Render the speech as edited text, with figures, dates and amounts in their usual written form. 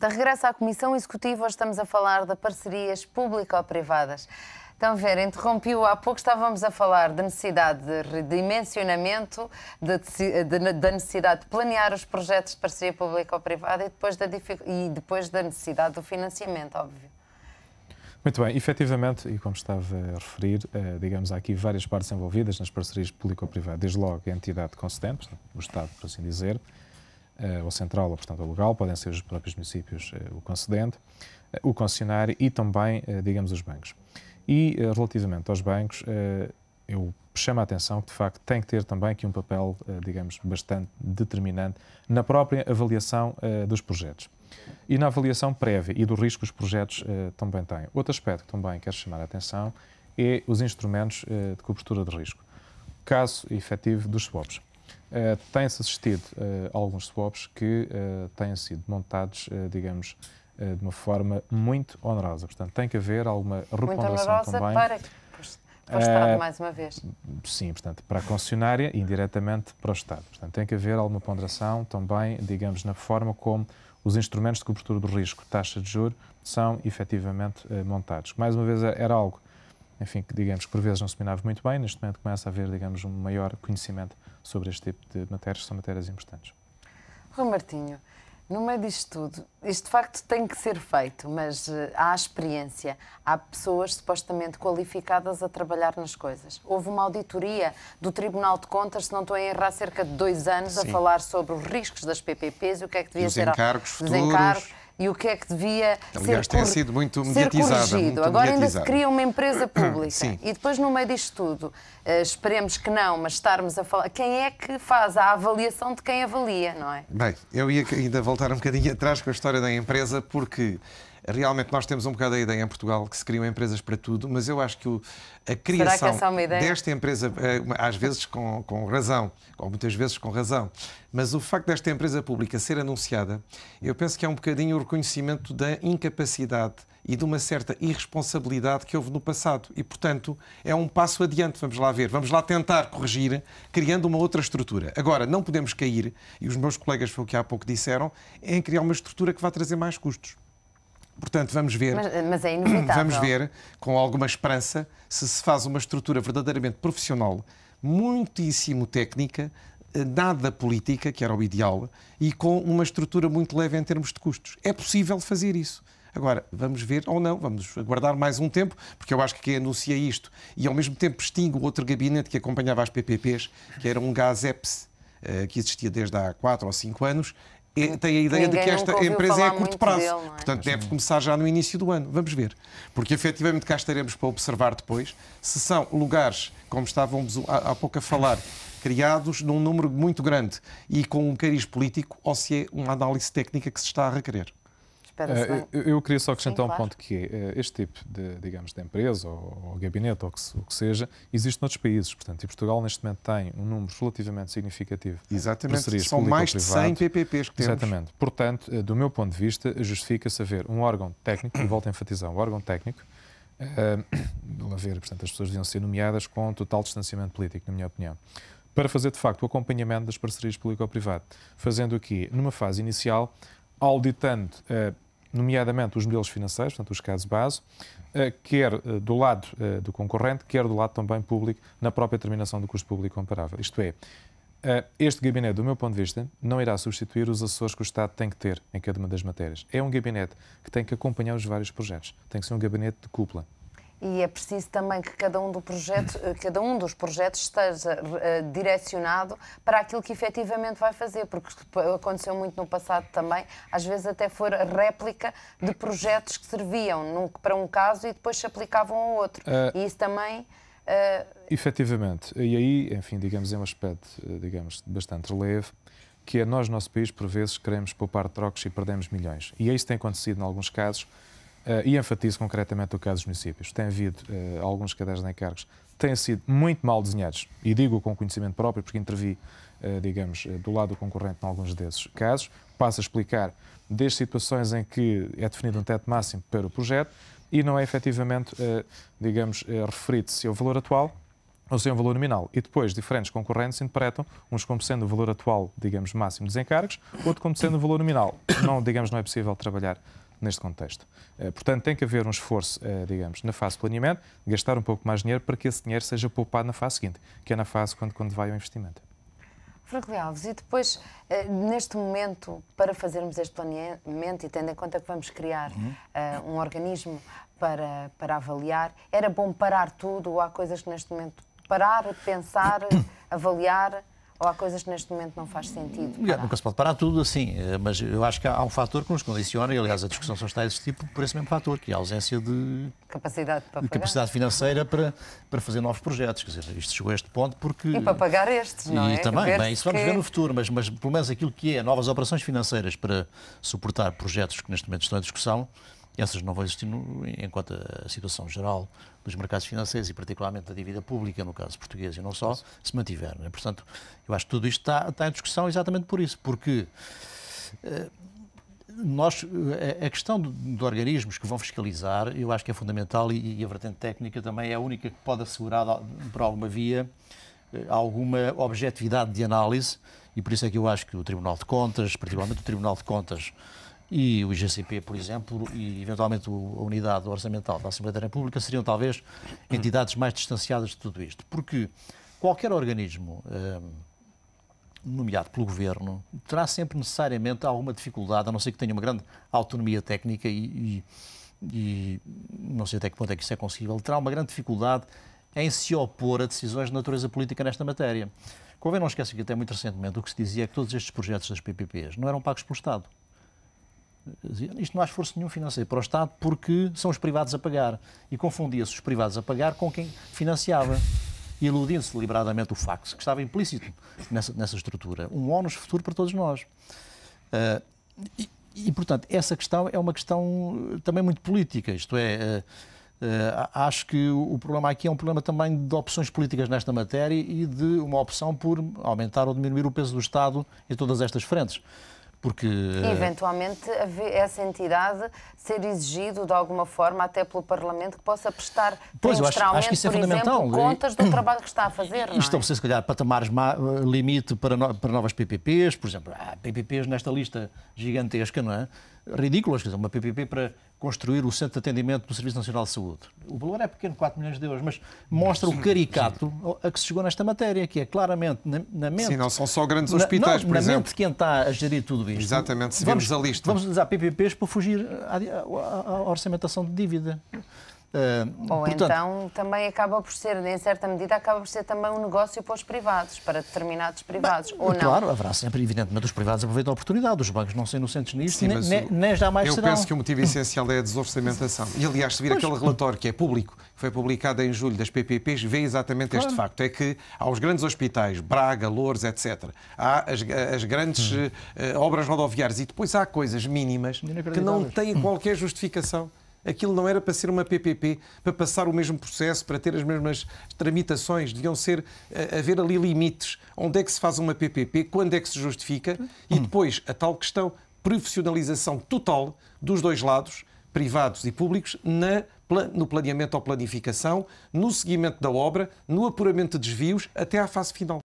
De regresso à Comissão Executiva, hoje estamos a falar de parcerias público-privadas. Então, a ver, interrompi-o há pouco, estávamos a falar da necessidade de redimensionamento, da necessidade de planear os projetos de parceria público-privada e depois da necessidade do financiamento, óbvio. Muito bem, efetivamente, e como estava a referir, digamos, há aqui várias partes envolvidas nas parcerias público-privadas, desde logo a entidade concedente, o Estado, por assim dizer, ou central, ou portanto o legal, podem ser os próprios municípios o concedente, o concessionário e também, digamos, os bancos. E relativamente aos bancos, eu chamo a atenção que de facto tem que ter também aqui um papel, digamos, bastante determinante na própria avaliação dos projetos. E na avaliação prévia e do risco que os projetos também têm. Outro aspecto que também quero chamar a atenção é os instrumentos de cobertura de risco. Caso efetivo dos swaps. Tem-se assistido a alguns swaps que têm sido montados, digamos, de uma forma muito onerosa. Portanto, tem que haver alguma reponderação também. Muito onerosa para o Estado, mais uma vez. Sim, portanto, para a concessionária e indiretamente para o Estado. Portanto, tem que haver alguma ponderação também, digamos, na forma como os instrumentos de cobertura do risco, taxa de juros, são efetivamente montados. Mais uma vez, era algo, enfim, que digamos que por vezes não se dominava muito bem, neste momento começa a haver, digamos, um maior conhecimento sobre este tipo de matérias, que são matérias importantes. Rui Martinho, no meio disto tudo, isto de facto tem que ser feito, mas há experiência, há pessoas supostamente qualificadas a trabalhar nas coisas. Houve uma auditoria do Tribunal de Contas, se não estou a errar, há cerca de 2 anos, a falar sobre os riscos das PPPs e o que é que devia ser... Os encargos futuros... E o que é que devia tem sido muito mediatizado. Agora ainda se cria uma empresa pública. Sim. E depois, no meio disto tudo, esperemos que não, mas estarmos a falar... Quem é que faz a avaliação de quem avalia, não é? Bem, eu ia ainda voltar um bocadinho atrás com a história da empresa, porque realmente nós temos um bocado a ideia em Portugal que se criam empresas para tudo, mas eu acho que a criação desta empresa, às vezes com razão, ou muitas vezes com razão, mas o facto desta empresa pública ser anunciada, eu penso que é um bocadinho o reconhecimento da incapacidade e de uma certa irresponsabilidade que houve no passado. E, portanto, é um passo adiante. Vamos lá ver. Vamos lá tentar corrigir, criando uma outra estrutura. Agora, não podemos cair, e os meus colegas foi o que há pouco disseram, em criar uma estrutura que vai trazer mais custos. Portanto, vamos ver, mas é inevitável. Vamos ver, com alguma esperança, se faz uma estrutura verdadeiramente profissional, muitíssimo técnica, nada política, que era o ideal, e com uma estrutura muito leve em termos de custos. É possível fazer isso. Agora, vamos ver ou não, vamos aguardar mais um tempo, porque eu acho que quem anuncia isto e ao mesmo tempo extingue o outro gabinete que acompanhava as PPPs, que era um GASEPS, que existia desde há 4 ou 5 anos, tem a ideia de que esta empresa é a curto prazo. Dele, é? Portanto, deve começar já no início do ano. Vamos ver. Porque, efetivamente, cá estaremos para observar depois se são lugares, como estávamos há pouco a falar, criados num número muito grande e com um cariz político, ou se é uma análise técnica que se está a requerer. Eu queria só acrescentar um ponto que é este tipo de, digamos, de empresa ou gabinete ou o que seja, existe noutros países. Portanto, e Portugal neste momento tem um número relativamente significativo. Exatamente, são mais de 100 PPPs que temos. Exatamente. Portanto, do meu ponto de vista, justifica-se haver um órgão técnico, e volto a enfatizar, um órgão técnico, portanto, as pessoas deviam ser nomeadas com total distanciamento político, na minha opinião, para fazer de facto o acompanhamento das parcerias público-privado, fazendo aqui, numa fase inicial, auditando nomeadamente os modelos financeiros, portanto os casos base, quer do lado do concorrente, quer do lado também público, na própria determinação do custo público comparável. Isto é, este gabinete, do meu ponto de vista, não irá substituir os assessores que o Estado tem que ter em cada uma das matérias. É um gabinete que tem que acompanhar os vários projetos. Tem que ser um gabinete de cúpula. E é preciso também que cada um dos projetos esteja direcionado para aquilo que efetivamente vai fazer, porque aconteceu muito no passado também, às vezes até foi a réplica de projetos que serviam para um caso e depois se aplicavam ao outro. E isso também... Efetivamente. E aí, enfim, digamos, é um aspecto, digamos, de bastante relevo, que é nós, no nosso país, por vezes, queremos poupar trocos e perdemos milhões. E é isso que tem acontecido em alguns casos. E enfatizo concretamente o caso dos municípios. Tem havido alguns cadernos de encargos que têm sido muito mal desenhados, e digo com conhecimento próprio, porque intervi, digamos, do lado do concorrente em alguns desses casos. Passo a explicar desde situações em que é definido um teto máximo para o projeto e não é efetivamente, digamos, referido-se ao valor atual um valor nominal. E depois, diferentes concorrentes interpretam, uns como sendo o valor atual, digamos, máximo dos encargos, outro como sendo o valor nominal. Não, digamos, não é possível trabalhar neste contexto. Portanto, tem que haver um esforço, digamos, na fase de planeamento, gastar um pouco mais de dinheiro para que esse dinheiro seja poupado na fase seguinte, que é na fase quando vai ao investimento. Franco Alves, e depois, neste momento, para fazermos este planeamento e tendo em conta que vamos criar um organismo para avaliar, era bom parar tudo ou há coisas que neste momento parar, pensar, avaliar, ou há coisas que neste momento não faz sentido? Nunca se pode parar tudo assim, mas eu acho que há um fator que nos condiciona, e aliás a discussão só está desse tipo por esse mesmo fator, que é a ausência de capacidade financeira para fazer novos projetos. Quer dizer, isto chegou a este ponto porque... E para pagar estes, não é? E também, bem, isso vamos ver no futuro, mas pelo menos aquilo que é novas operações financeiras para suportar projetos que neste momento estão em discussão, essas não vão existir enquanto a situação geral dos mercados financeiros e particularmente da dívida pública, no caso português e não só, se mantiver. Né? Portanto, eu acho que tudo isto está em discussão exatamente por isso, porque a questão de organismos que vão fiscalizar, eu acho que é fundamental e a vertente técnica também é a única que pode assegurar, por alguma via, alguma objetividade de análise, e por isso é que eu acho que o Tribunal de Contas, particularmente o Tribunal de Contas, e o IGCP, por exemplo, e eventualmente a Unidade Orçamental da Assembleia da República seriam talvez entidades mais distanciadas de tudo isto. Porque qualquer organismo nomeado pelo Governo terá sempre necessariamente alguma dificuldade, a não ser que tenha uma grande autonomia técnica e não sei até que ponto é que isso é conseguível, terá uma grande dificuldade em se opor a decisões de natureza política nesta matéria. Convém não esquecer que até muito recentemente o que se dizia é que todos estes projetos das PPPs não eram pagos pelo Estado. Isto não há esforço nenhum financeiro para o Estado porque são os privados a pagar. E confundia-se os privados a pagar com quem financiava, iludindo-se deliberadamente o facto que estava implícito nessa estrutura. Um ónus futuro para todos nós. Portanto, essa questão é uma questão também muito política. Isto é, acho que o problema aqui é um problema também de opções políticas nesta matéria e de uma opção por aumentar ou diminuir o peso do Estado em todas estas frentes. Porque, e, eventualmente, essa entidade ser exigido de alguma forma, até pelo Parlamento, que possa prestar trimestralmente, acho que isso é por fundamental. exemplo, contas do trabalho que está a fazer. E estabelecer, se calhar, patamares limite para novas PPPs, por exemplo, há PPPs nesta lista gigantesca, não é? Ridículas, quer dizer, uma PPP para construir o Centro de Atendimento do Serviço Nacional de Saúde. O valor é pequeno, 4 milhões de euros, mas mostra o caricato a que se chegou nesta matéria, que é claramente na mente... Sim, não são só grandes hospitais, por exemplo. Na mente de quem está a gerir tudo isto. Exatamente, se vemos a lista. Vamos usar PPPs para fugir à orçamentação de dívida. Ou portanto, então também acaba por ser, em certa medida, acaba por ser também um negócio para os privados, para determinados privados, ou não? Claro, haverá sempre, evidentemente, os privados aproveitam a oportunidade, os bancos não são inocentes nisto, sim, nem jamais serão. Eu penso que o motivo essencial é a desorçamentação. E, aliás, se vir aquele relatório que é público, que foi publicado em julho das PPPs, vê exatamente este facto. É que há os grandes hospitais, Braga, Loures, etc. Há as grandes obras rodoviárias e depois há coisas mínimas que não têm qualquer justificação. Aquilo não era para ser uma PPP, para passar o mesmo processo, para ter as mesmas tramitações. Deviam haver ali limites. Onde é que se faz uma PPP, quando é que se justifica e depois a tal questão, profissionalização total dos dois lados, privados e públicos, no planeamento ou planificação, no seguimento da obra, no apuramento de desvios, até à fase final.